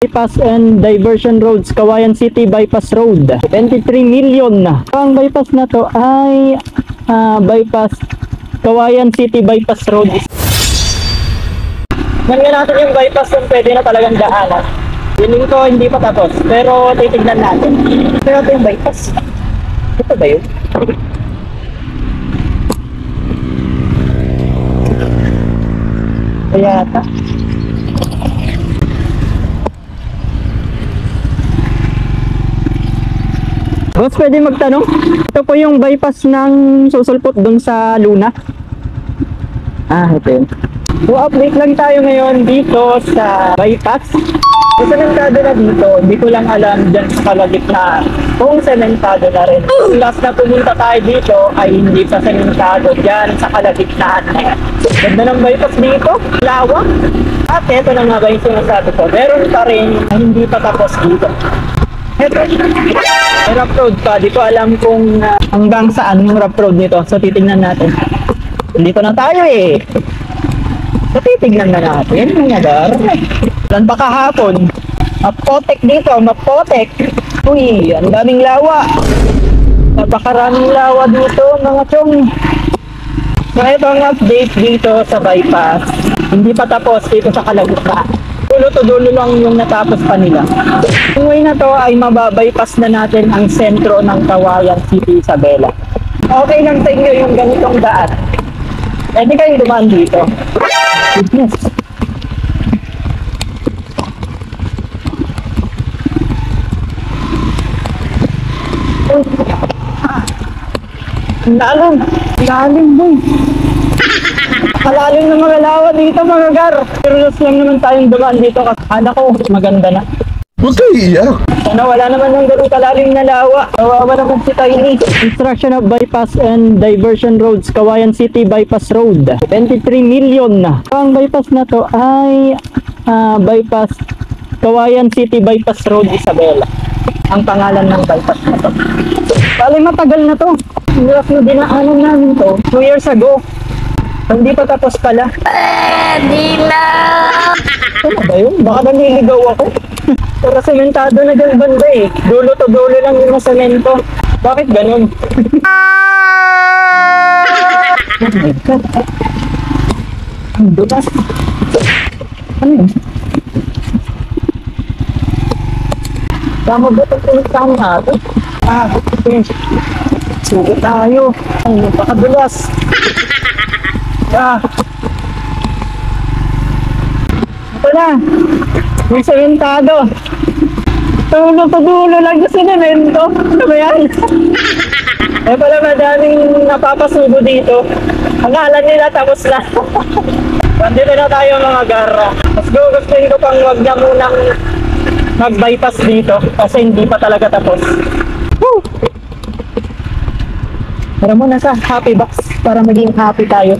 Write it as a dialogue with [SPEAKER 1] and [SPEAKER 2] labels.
[SPEAKER 1] Bypass and Diversion Roads, Cauayan City Bypass Road. 23 million na. Ang bypass na to ay bypass Cauayan City Bypass Road. Ngayon natin yung bypass kung pwede na talagang daanan. Feeling ko hindi pa tapos, pero titignan natin. Pero ito yung bypass. Ito ba yun? Kaya ata. Boss, pwede magtanong? Ito po yung bypass ng susulpot dun sa Luna. Ito yun. So, update lang tayo ngayon dito sa bypass. Yung sementado na dito, hindi ko lang alam dyan sa kalagitnaan kung sementado na rin. Yung last na pumunta tayo dito ay hindi pa sementado dyan sa kalagitnaan na yan. Ganda ng bypass dito, lawak. At ito na nga ba yung sinasabi ko, meron pa rin na hindi pa tapos dito. Ito, may rough road pa. Di ko alam kung hanggang saan yung rough road nito. So titignan natin. Dito na tayo eh. So titignan na natin mga gar. Lan pa kahapon. Mapotek dito, mapotek. Uy, ang daming lawa. Napakaraming lawa dito mga chong. So ito ang update dito sa bypass. Hindi pa tapos dito sa kalagitnaan. Dulo to dulo lang yung natapos pa nila. Yung way na to ay mababypass na natin ang sentro ng Cauayan City, Isabela. Okay lang sa inyo yung ganitong daan. Pwede kayong dumaan dito. Goodness. Lalim. Lalim boy. Kalalim ng mga lawa dito mga gar. Curious lang naman tayong dumaan dito kasi anak ko maganda na.
[SPEAKER 2] Huwag kayo iiyak.
[SPEAKER 1] Sana wala naman ng ganun kalalim na lawa. Kawawa naman si Tiny. Construction of Bypass and Diversion Roads, Cauayan City Bypass Road. 23 million na. Ang bypass na to ay bypass Cauayan City Bypass Road, Isabela. Ang pangalan ng bypass na to. Bali matagal na to. Last na dinaanan namin to 2 years ago. Hindi pa tapos pala.
[SPEAKER 3] Di na!
[SPEAKER 1] Ano ba yun? Baka naniligaw ako. Pero sementado na dyan banda eh. Dulo to dulo lang yung semento. Bakit ganun? Oh my God. Ang dulas. Ano yun? Tama ba itong pinagtahan natin? Okay. Sugo tayo. Ay, napakadulas. Ito na. Yung sementado. Tulo to dulo lang yung semento. Ano ba yan? Eh pala madaming napapasubo dito. Ang alam nila tapos na. Nandito na tayo mga gara. Mas gugustuhin ko pang wag na munang mag-bypass dito kasi hindi pa talaga tapos. Woo! Tara muna sa happy box para maging happy tayo.